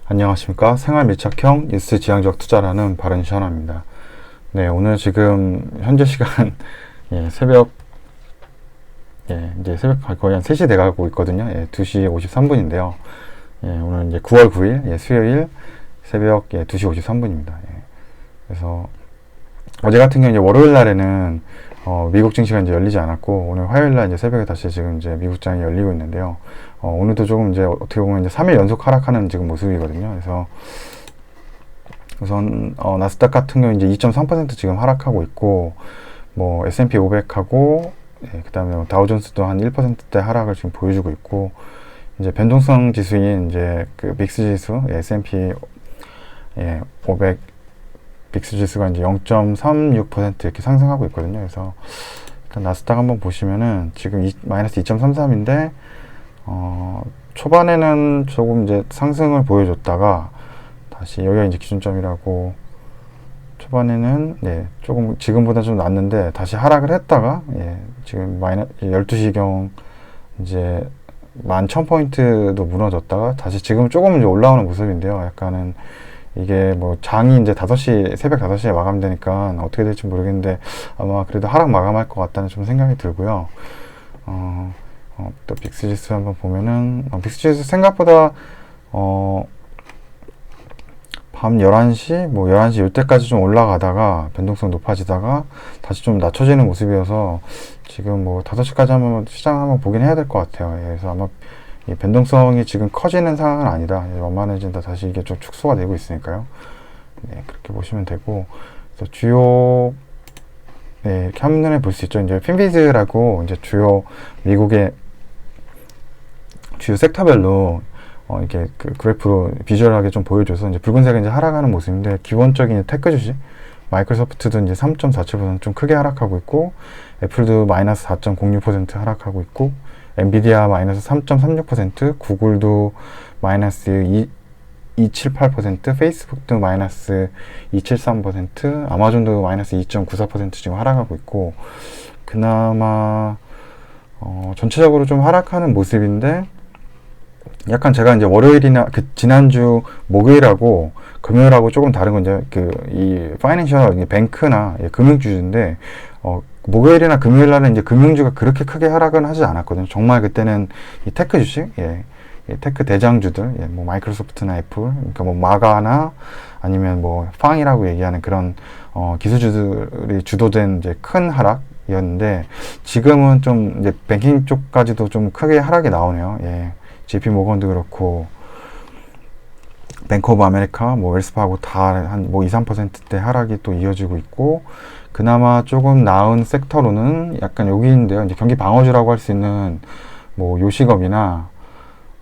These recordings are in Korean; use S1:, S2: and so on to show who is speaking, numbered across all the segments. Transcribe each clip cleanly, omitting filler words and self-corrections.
S1: 안녕하십니까. 생활밀착형 뉴스 지향적 투자라는 바른시원입니다. 네, 오늘 지금 현재 시간 새벽 이제 새벽 거의 한 3시 돼가고 있거든요. 2시 53분인데요. 오늘 이제 9월 9일 수요일 새벽 2시 53분입니다. 그래서 어제 같은 경우 이제 월요일 날에는 미국 증시가 이제 열리지 않았고, 오늘 화요일 날 이제 새벽에 다시 지금 이제 미국장이 열리고 있는데요. 오늘도 조금 이제 어떻게 보면 이제 3일 연속 하락하는 지금 모습이거든요. 그래서 우선 나스닥 같은 경우 이제 2.3% 지금 하락하고 있고, 뭐 S&P 500하고 그다음에 다우존스도 한 1%대 하락을 지금 보여주고 있고, 이제 변동성 지수인 이제 그 믹스 지수 S&P 500 빅스 지수가 이제 0.36% 이렇게 상승하고 있거든요. 그래서 일단 나스닥 한번 보시면은 지금 마이너스 2.33인데 초반에는 조금 이제 상승을 보여줬다가 다시 여기가 이제 기준점이라고, 초반에는 조금 지금보다 좀 낮는데 다시 하락을 했다가 지금 12시경 이제 11,000포인트도 무너졌다가 다시 지금 조금 이제 올라오는 모습인데요. 약간은 이게 뭐 장이 이제 새벽 5시에 마감되니까 어떻게 될지 모르겠는데 아마 그래도 하락 마감할 것 같다는 좀 생각이 들고요. 또 빅스 지수 한번 보면은 빅스 지수 생각보다 밤 11시 뭐 11시 이때까지 좀 올라가다가 변동성 높아지다가 다시 좀 낮춰지는 모습이어서 지금 뭐 5시까지 한번 시장 한번 보긴 해야 될 것 같아요. 그래서 아마 이 변동성이 지금 커지는 상황은 아니다. 완만해진다. 다시 이게 좀 축소가 되고 있으니까요. 그렇게 보시면 되고, 그래서 주요 이렇게 한눈에 볼 수 있죠. 이제 핀비즈라고 이제 주요 미국의 주요 섹터별로 이렇게 그 그래프로 비주얼하게 좀 보여줘서 이제 붉은색은 이제 하락하는 모습인데, 기본적인 테크 주식 마이크로소프트도 이제 3.47% 좀 크게 하락하고 있고, 애플도 마이너스 4.06% 하락하고 있고, 엔비디아 마이너스 3.36%, 구글도 마이너스 2.78%, 페이스북도 마이너스 2.73%, 아마존도 마이너스 2.94% 지금 하락하고 있고, 그나마 전체적으로 좀 하락하는 모습인데, 약간 제가 이제 월요일이나 지난주 목요일하고 금요일하고 조금 다른 건 이제 이 파이낸셜 뱅크나 금융주주인데, 목요일이나 금요일 날은 이제 금융주가 그렇게 크게 하락은 하지 않았거든요. 정말 그때는 이 테크 주식, 테크 대장주들, 뭐 마이크로소프트나 애플, 그러니까 뭐 마가나 아니면 뭐 팡이라고 얘기하는 그런 기술주들이 주도된 이제 큰 하락이었는데, 지금은 좀 이제 뱅킹 쪽까지도 좀 크게 하락이 나오네요. JP 모건도 그렇고 뱅크 오브 아메리카, 뭐 웰스파고 다 한 뭐 2, 3%대 하락이 또 이어지고 있고, 그나마 조금 나은 섹터로는 약간 여기인데요. 이제 경기 방어주라고 할 수 있는 뭐 요식업이나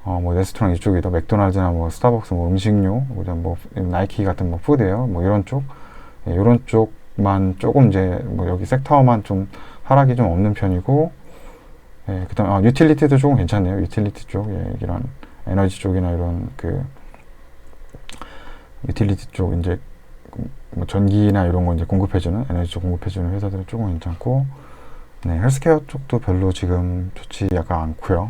S1: 뭐 레스토랑 이쪽이다. 맥도날드나 뭐 스타벅스, 뭐 음식료, 뭐 나이키 같은 뭐 푸드예요. 뭐 이런 쪽, 이런 쪽만 조금 이제 뭐 여기 섹터만 좀 하락이 좀 없는 편이고, 그다음 유틸리티도 조금 괜찮네요. 유틸리티 쪽, 이런 에너지 쪽이나 이런 유틸리티 쪽 이제 뭐 전기나 이런 거 이제 공급해주는 에너지 쪽 공급해주는 회사들은 조금 괜찮고, 헬스케어 쪽도 별로 지금 좋지 약간 않고요.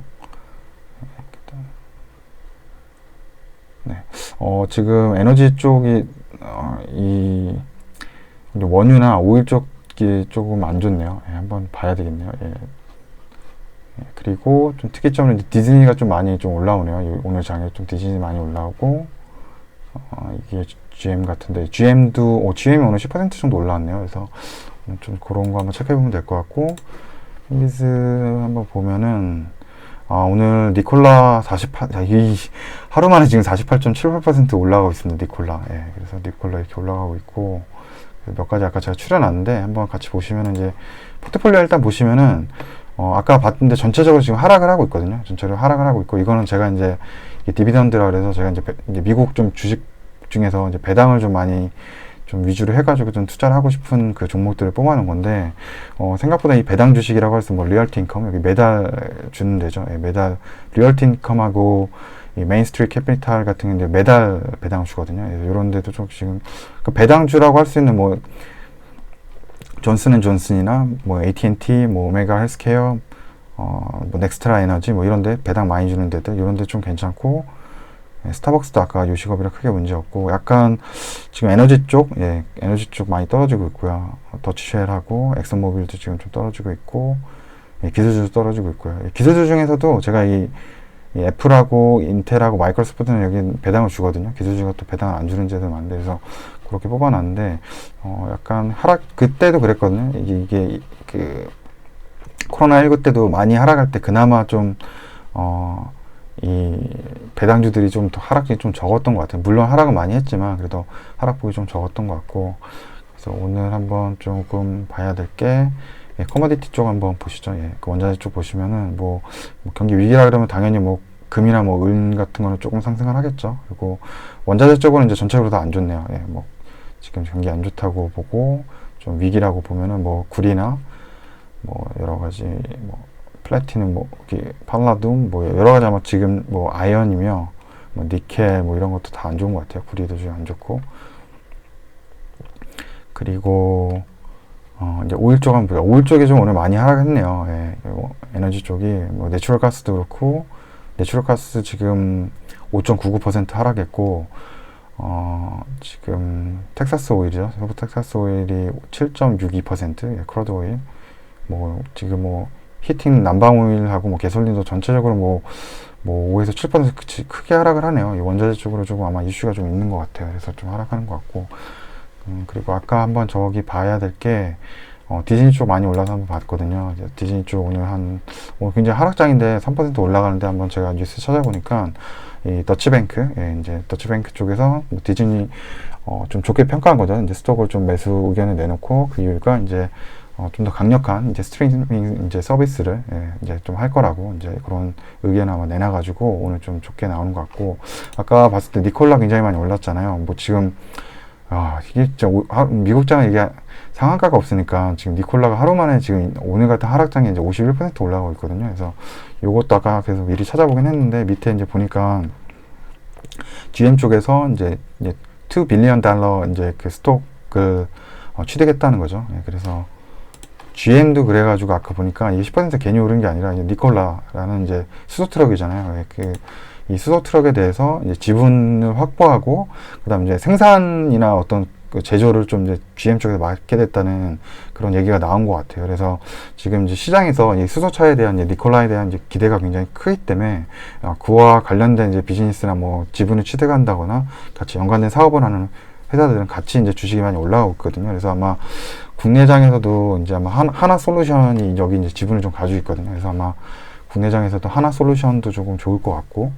S1: 지금 에너지 쪽이 이 원유나 오일 쪽이 조금 안 좋네요. 한번 봐야 되겠네요. 그리고 좀 특이점은 디즈니가 좀 많이 좀 올라오네요. 오늘 장에 좀 디즈니 많이 올라오고, 이게 GM 같은데, GM이 오늘 10% 정도 올라왔네요. 그래서 좀 그런 거 한번 체크해보면 될 것 같고, 핀비즈 한번 보면은, 오늘 니콜라 하루 만에 지금 48.78% 올라가고 있습니다. 니콜라. 그래서 니콜라 이렇게 올라가고 있고, 몇 가지 아까 제가 추려놨는데, 한번 같이 보시면은 이제, 포트폴리오 일단 보시면은, 아까 봤는데 전체적으로 지금 하락을 하고 있거든요. 전체적으로 하락을 하고 있고, 이거는 제가 이제 디비던드라 그래서 제가 이제 미국 좀 주식 중에서 이제 배당을 좀 많이 좀 위주로 해가지고 좀 투자를 하고 싶은 그 종목들을 뽑아놓은 건데, 생각보다 이 배당 주식이라고 해서 뭐 리얼티 인컴, 여기 매달 주는 데죠. 매달 리얼티 인컴하고 이 메인스트리트 캐피탈 같은 게 이제 매달 배당을 주거든요. 이런 데도 좀 지금 그 배당주라고 할 수 있는 뭐 존슨앤존슨이나 뭐 AT&T, 뭐 오메가 헬스케어, 뭐 넥스트라 에너지 뭐 이런데 배당 많이 주는 데들 이런데 좀 괜찮고, 스타벅스도 아까 요식업이라 크게 문제없고, 약간 지금 에너지 쪽, 에너지 쪽 많이 떨어지고 있고요. 더치쉘하고 엑슨모빌도 지금 좀 떨어지고 있고, 기술주도 떨어지고 있고요. 기술주 중에서도 제가 이 애플하고 인텔하고 마이크로소프트는 여기 배당을 주거든요. 기술주가 또 배당을 안 주는 데도 많은데, 그래서 그렇게 뽑아놨는데, 약간 하락, 그때도 그랬거든요. 이게 그 코로나19 때도 많이 하락할 때 그나마 좀 이 배당주들이 좀 더 하락이 좀 적었던 것 같아요. 물론 하락은 많이 했지만 그래도 하락폭이 좀 적었던 것 같고, 그래서 오늘 한번 조금 봐야 될 게 커머디티 쪽 한번 보시죠. 그 원자재 쪽 보시면은 뭐 경기 위기라 그러면 당연히 뭐 금이나 뭐 은 같은 거는 조금 상승을 하겠죠. 그리고 원자재 쪽은 이제 전체적으로 다 안 좋네요. 뭐 지금 경기 안 좋다고 보고 좀 위기라고 보면은 뭐 구리나 뭐 여러 가지 뭐 플래티넘 뭐 팔라듐 뭐 여러 가지 아마 지금 뭐 아연이며 뭐 니켈 뭐 이런 것도 다 안 좋은 것 같아요. 구리도 좀 안 좋고. 그리고 이제 오일 쪽 한번 보자. 오일 쪽이 좀 오늘 많이 하락했네요. 에너지 쪽이 뭐 내추럴 가스도 그렇고, 내추럴 가스 지금 5.99% 하락했고, 지금 텍사스 오일이죠. 서부 텍사스 오일이 7.62%, 크루드 오일. 뭐 지금 뭐 히팅 난방 오일하고 뭐 가솔린도 전체적으로 뭐 5에서 7% 크게 하락을 하네요. 이 원자재 쪽으로 조금 아마 이슈가 좀 있는 것 같아요. 그래서 좀 하락하는 것 같고, 그리고 아까 한번 저기 봐야 될 게 디즈니 쪽 많이 올라서 한번 봤거든요. 디즈니 쪽 오늘 굉장히 하락장인데 3% 올라가는데 한번 제가 뉴스 찾아보니까 이 더치뱅크, 이제 더치뱅크 쪽에서 뭐 디즈니 좀 좋게 평가한 거죠. 이제 스톡을 좀 매수 의견을 내놓고, 그 이유가 이제 좀 더 강력한 이제 스트리밍 이제 서비스를 이제 좀 할 거라고 이제 그런 의견을 아마 내놔가지고 오늘 좀 좋게 나오는 것 같고, 아까 봤을 때 니콜라 굉장히 많이 올랐잖아요. 뭐 지금 이게 진짜 미국장은 이게 상한가가 없으니까 지금 니콜라가 하루 만에 지금 오늘 같은 하락장에 이제 51% 올라가고 있거든요. 그래서 요것도 아까 계속 미리 찾아보긴 했는데 밑에 이제 보니까 GM 쪽에서 이제 $2 빌리언 이제 그 스톡을 취득했다는 거죠. 그래서 GM도 그래가지고 아까 보니까 이게 10% 괜히 오른 게 아니라 니콜라라는 이제 수소 트럭이잖아요. 이 수소 트럭에 대해서 이제 지분을 확보하고, 그다음 이제 생산이나 어떤 그 제조를 좀 이제 GM 쪽에서 맡게 됐다는 그런 얘기가 나온 것 같아요. 그래서 지금 이제 시장에서 이 수소차에 대한 이제 니콜라에 대한 이제 기대가 굉장히 크기 때문에 그와 관련된 이제 비즈니스나 뭐 지분을 취득한다거나 같이 연관된 사업을 하는 회사들은 같이 이제 주식이 많이 올라오고 있거든요. 그래서 아마 국내장에서도 이제 아마 하나 솔루션이 여기 이제 지분을 좀 가지고 있거든요. 그래서 아마 국내장에서도 하나 솔루션도 조금 좋을 것 같고,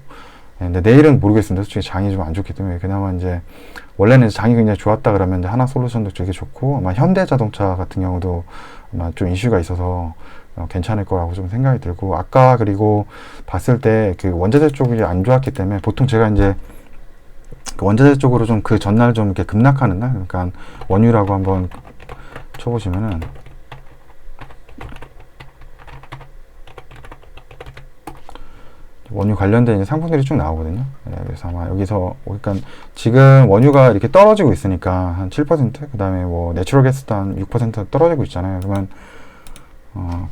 S1: 근데 내일은 모르겠습니다. 솔직히 장이 좀 안 좋기 때문에. 그나마 이제 원래는 장이 굉장히 좋았다 그러면 이제 하나 솔루션도 되게 좋고, 아마 현대자동차 같은 경우도 아마 좀 이슈가 있어서 괜찮을 거라고 좀 생각이 들고, 아까 그리고 봤을 때 그 원자재 쪽이 안 좋았기 때문에 보통 제가 이제 그 원자재 쪽으로 좀 그 전날 좀 이렇게 급락하는 날, 그러니까 원유라고 한번 쳐보시면은 원유 관련된 상품들이 쭉 나오거든요. 그래서 아마 여기서 그러니까 지금 원유가 이렇게 떨어지고 있으니까 한 7%, 그 다음에 뭐 내추럴 가스도 한 6% 떨어지고 있잖아요. 그러면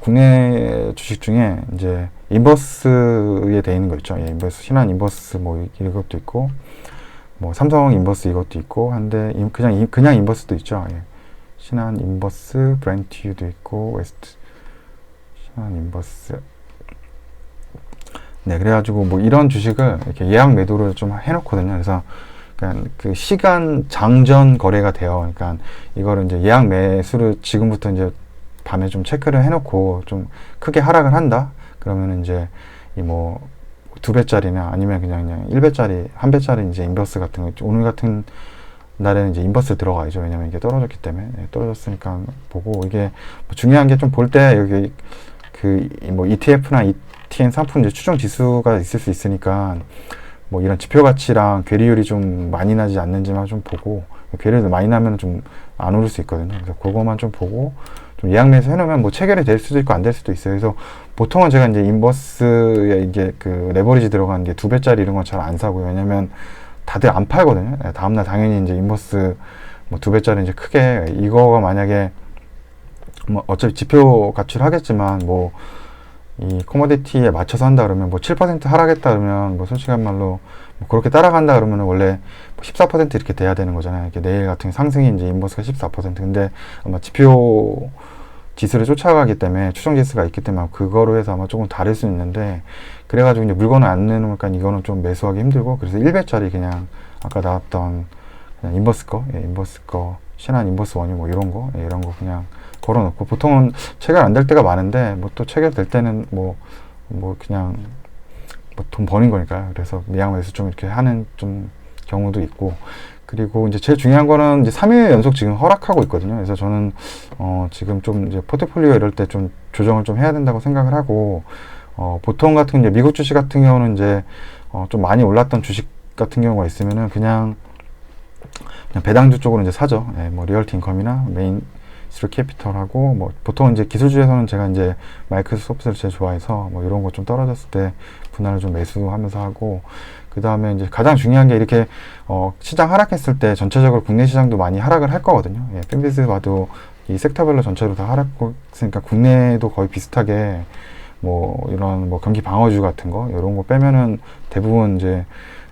S1: 국내 주식 중에 이제 인버스에 돼 있는 거 있죠. 인버스, 신한 인버스 뭐 이것도 있고, 뭐 삼성 인버스 이것도 있고 한데, 그냥 인버스도 있죠. 신한 인버스, 브렌트유도 있고, 웨스트 신한 인버스. 그래가지고 뭐 이런 주식을 이렇게 예약 매도를 좀 해놓거든요. 그래서 그러니까 그 시간 장전 거래가 돼요. 그러니까 이거를 이제 예약 매수를 지금부터 이제 밤에 좀 체크를 해놓고 좀 크게 하락을 한다. 그러면 이제 이 뭐 2배짜리나 아니면 그냥 1배짜리, 1배짜리 이제 인버스 같은 거, 오늘 같은 날에는 이제 인버스 들어가야죠. 왜냐면 이게 떨어졌기 때문에. 떨어졌으니까 보고, 이게 뭐 중요한 게 좀 볼 때 여기 그 뭐 ETF나 ETN 상품 이제 추정 지수가 있을 수 있으니까 뭐 이런 지표 가치랑 괴리율이 좀 많이 나지 않는지만 좀 보고, 괴리율이 많이 나면 좀 안 오를 수 있거든요. 그래서 그거만 좀 보고 좀 예약 매수 해놓으면 뭐 체결이 될 수도 있고 안 될 수도 있어요. 그래서 보통은 제가 이제 인버스에 이제 그 레버리지 들어간 게 2배짜리 이런 건 잘 안 사고요. 왜냐면 다들 안 팔거든요. 다음날 당연히 이제 인버스 뭐 2배짜리 이제 크게, 이거가 만약에 뭐 어차피 지표 가치를 하겠지만 뭐 이 코모디티에 맞춰서 한다 그러면 뭐 7% 하락했다 그러면 뭐 솔직한 말로 뭐 그렇게 따라간다 그러면 원래 14% 이렇게 돼야 되는 거잖아요. 이렇게 내일 같은 상승이 이제 인버스가 14%. 근데 아마 지표 지수를 쫓아가기 때문에 추정 지수가 있기 때문에 그거로 해서 아마 조금 다를 수 있는데, 그래가지고 이제 물건을 안 내놓으니까 이거는 좀 매수하기 힘들고, 그래서 1배짜리 그냥 아까 나왔던 그냥 인버스 거, 인버스 거, 신한 인버스 원유 뭐 이런 거, 이런 거 그냥 걸어놓고, 보통은 체결 안 될 때가 많은데 뭐 또 체결될 때는 뭐 그냥 뭐 돈 버는 거니까요. 그래서 미양 매수 좀 이렇게 하는 좀 경우도 있고, 그리고 이제 제일 중요한 거는 이제 3일 연속 지금 허락하고 있거든요. 그래서 저는 지금 좀 이제 포트폴리오 이럴 때 좀 조정을 좀 해야 된다고 생각을 하고, 보통 같은 이제 미국 주식 같은 경우는 이제 좀 많이 올랐던 주식 같은 경우가 있으면은 그냥 배당주 쪽으로 이제 사죠. 예, 뭐 리얼티 인컴이나 메인 스트리 캐피털하고, 뭐 보통 이제 기술주에서는 제가 이제 마이크로소프트를 제일 좋아해서 뭐 이런 거 좀 떨어졌을 때 분할을 좀 매수하면서 하고, 그 다음에 이제 가장 중요한 게 이렇게 시장 하락했을 때 전체적으로 국내 시장도 많이 하락을 할 거거든요. 예, 팬비스 봐도 이 섹터별로 전체로 다 하락했으니까 국내도 거의 비슷하게 뭐 이런 뭐 경기 방어주 같은 거 이런 거 빼면은 대부분 이제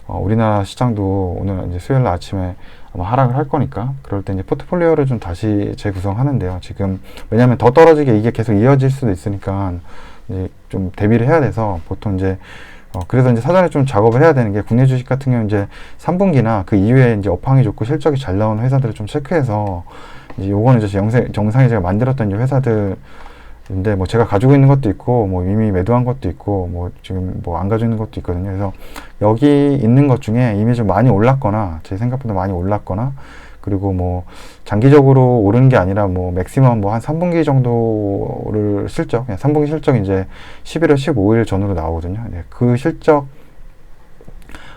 S1: 우리나라 시장도 오늘 이제 수요일 날 아침에 아마 하락을 할 거니까, 그럴 때 이제 포트폴리오를 좀 다시 재구성하는데요. 지금 왜냐하면 더 떨어지게 이게 계속 이어질 수도 있으니까 이제 좀 대비를 해야 돼서, 보통 이제 그래서 이제 사전에 좀 작업을 해야 되는 게, 국내 주식 같은 경우는 이제 3분기나 그 이후에 이제 업황이 좋고 실적이 잘 나오는 회사들을 좀 체크해서, 이제 요거는 이제 정상에 제가 만들었던 이제 회사들인데, 뭐 제가 가지고 있는 것도 있고, 뭐 이미 매도한 것도 있고, 뭐 지금 뭐 안 가지고 있는 것도 있거든요. 그래서 여기 있는 것 중에 이미 좀 많이 올랐거나, 제 생각보다 많이 올랐거나, 그리고 뭐 장기적으로 오르는 게 아니라 뭐 맥시멈 뭐 한 3분기 정도를 실적, 그냥 3분기 실적 이제 11월 15일 전후로 나오거든요. 네, 그 실적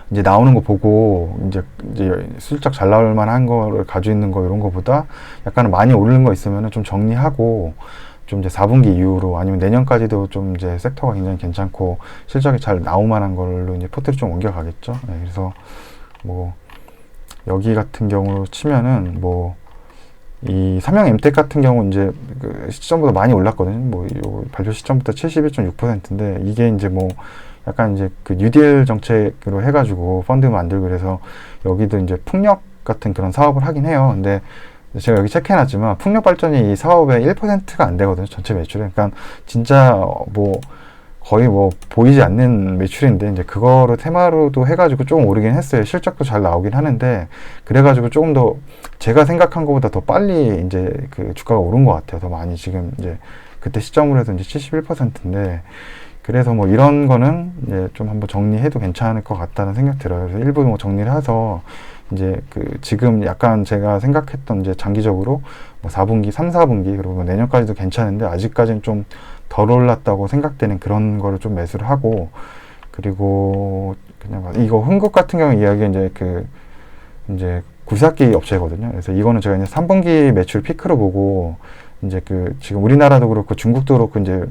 S1: 이제 나오는 거 보고 이제 실적 잘 나올 만한 거를 가지고 있는 거 이런 거보다 약간 많이 오르는 거 있으면은 좀 정리하고, 좀 이제 4분기 이후로 아니면 내년까지도 좀 이제 섹터가 굉장히 괜찮고 실적이 잘 나올 만한 걸로 이제 포트를 좀 옮겨가겠죠. 네, 그래서 뭐 여기 같은 경우로 치면은 뭐 이 삼형 엠텍 같은 경우 이제 그 시점보다 많이 올랐거든요. 뭐 요 발표 시점부터 71.6%인데, 이게 이제 뭐 약간 이제 그 뉴딜 정책으로 해가지고 펀드 만들고, 그래서 여기도 이제 풍력 같은 그런 사업을 하긴 해요. 근데 제가 여기 체크해놨지만 풍력 발전이 이 사업의 1%가 안 되거든요. 전체 매출에. 그러니까 진짜 뭐 거의 뭐 보이지 않는 매출인데, 이제 그거를 테마로도 해가지고 조금 오르긴 했어요. 실적도 잘 나오긴 하는데, 그래가지고 조금 더 제가 생각한 것보다 더 빨리 이제 그 주가가 오른 것 같아요. 더 많이. 지금 이제 그때 시점으로 해서 이제 71%인데, 그래서 뭐 이런 거는 이제 좀 한번 정리해도 괜찮을 것 같다는 생각 들어요. 그래서 일부 뭐 정리를 해서 이제 그 지금 약간 제가 생각했던 이제 장기적으로 뭐 4분기, 3, 4분기 그리고 뭐 내년까지도 괜찮은데, 아직까지는 좀 덜 올랐다고 생각되는 그런 거를 좀 매수를 하고, 그리고 그냥 이거 흥국 같은 경우 이야기 이제 그 이제 굴삭기 업체거든요. 그래서 이거는 제가 이제 3분기 매출 피크로 보고, 이제 그 지금 우리나라도 그렇고 중국도 그렇고 이제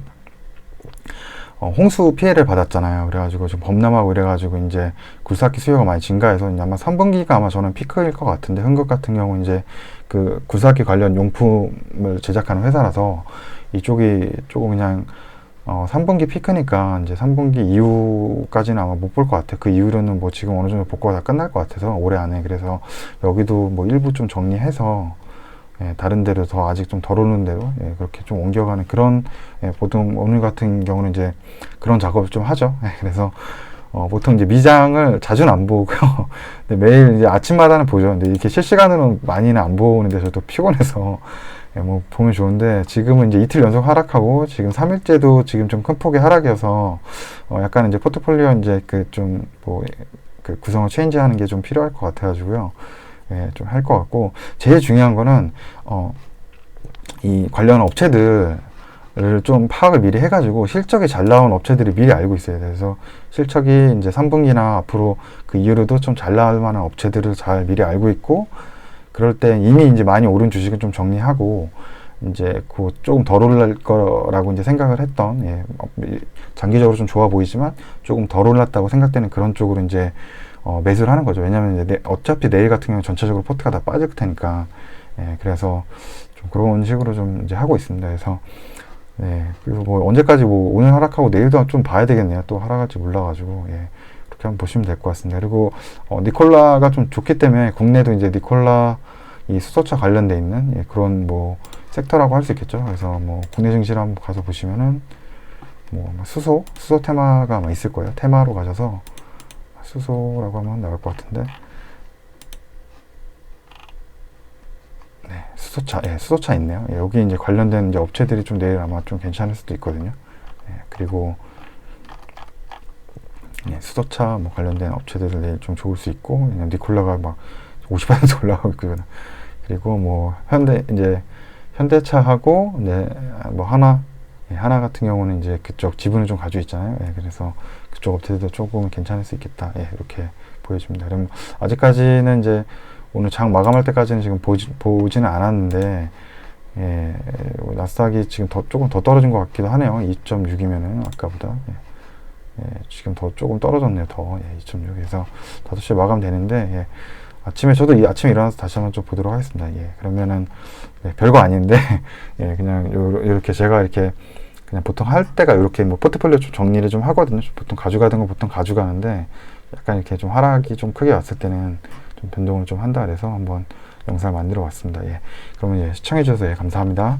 S1: 홍수 피해를 받았잖아요. 그래가지고 좀 범람하고 이래가지고 이제 굴삭기 수요가 많이 증가해서 아마 3분기가 아마 저는 피크일 것 같은데, 흥국 같은 경우 이제 그 굴삭기 관련 용품을 제작하는 회사라서 이쪽이 조금 그냥 3분기 피크니까 이제 3분기 이후까지는 아마 못 볼 것 같아요. 그 이후로는 뭐 지금 어느 정도 복구가 다 끝날 것 같아서 올해 안에. 그래서 여기도 뭐 일부 좀 정리해서 다른 데로 더 아직 좀 덜 오는 데로 그렇게 좀 옮겨가는 그런, 보통 오늘 같은 경우는 이제 그런 작업을 좀 하죠. 그래서 보통 이제 미장을 자주는 안 보고요. 근데 매일 이제 아침마다는 보죠. 근데 이렇게 실시간으로 많이는 안 보는데 저도 피곤해서 뭐 보면 좋은데, 지금은 이제 이틀 연속 하락하고 지금 3일째도 지금 좀 큰 폭의 하락이어서 약간 이제 포트폴리오 이제 그 좀 뭐 그 구성을 체인지하는 게 좀 필요할 것 같아가지고요. 좀 할 것 같고, 제일 중요한 거는 이 관련 업체들을 좀 파악을 미리 해가지고 실적이 잘 나온 업체들이 미리 알고 있어야 돼요. 그래서 실적이 이제 3분기나 앞으로 그 이후로도 좀 잘 나올 만한 업체들을 잘 미리 알고 있고, 그럴 때 이미 이제 많이 오른 주식은 좀 정리하고, 이제 그 조금 덜 올릴 거라고 이제 생각을 했던, 장기적으로 좀 좋아 보이지만 조금 덜 올랐다고 생각되는 그런 쪽으로 이제 매수를 하는 거죠. 왜냐면 이제 어차피 내일 같은 경우는 전체적으로 포트가 다 빠질 테니까. 그래서 좀 그런 식으로 좀 이제 하고 있습니다. 그래서 네, 그리고 뭐 언제까지 뭐 오늘 하락하고 내일도 좀 봐야 되겠네요. 또 하락할지 몰라가지고, 예, 그렇게 한번 보시면 될 것 같습니다. 그리고 니콜라가 좀 좋기 때문에 국내도 이제 니콜라 이 수소차 관련돼 있는 예, 그런 뭐 섹터라고 할 수 있겠죠. 그래서 뭐 국내 증시를 한번 가서 보시면은 뭐 수소 테마가 아마 있을 거예요. 테마로 가셔서 수소라고 하면 나올 것 같은데, 네, 수소차 있네요. 예, 여기 이제 관련된 이제 업체들이 좀 내일 아마 좀 괜찮을 수도 있거든요. 예, 그리고 예, 수소차 뭐 관련된 업체들은 내일 좀 좋을 수 있고, 니콜라가 막 50% 올라가고 있고요. 그리고 뭐 현대차하고 네, 뭐 하나 같은 경우는 이제 그쪽 지분을 좀 가지고 있잖아요. 예, 그래서 그쪽 업체들도 조금 괜찮을 수 있겠다. 예, 이렇게 보여집니다. 그럼 아직까지는 이제 오늘 장 마감할 때까지는 지금 보지는 않았는데, 예, 나스닥이 지금 조금 더 떨어진 것 같기도 하네요. 2.6이면은 아까보다. 예, 예, 지금 더 조금 떨어졌네요. 더. 예, 2.6에서 5시에 마감되는데, 예, 저도 아침에 일어나서 다시 한번 좀 보도록 하겠습니다. 예, 그러면은, 네, 별거 아닌데, 예, 그냥 이렇게 제가 이렇게 그냥 보통 할 때가 이렇게 뭐 포트폴리오 좀 정리를 좀 하거든요. 보통 가져가던 거 보통 가져가는데, 약간 이렇게 좀 하락이 좀 크게 왔을 때는 좀 변동을 좀 한다 그래서 한번 영상을 만들어 봤습니다. 예, 그러면 예, 시청해 주셔서 예, 감사합니다.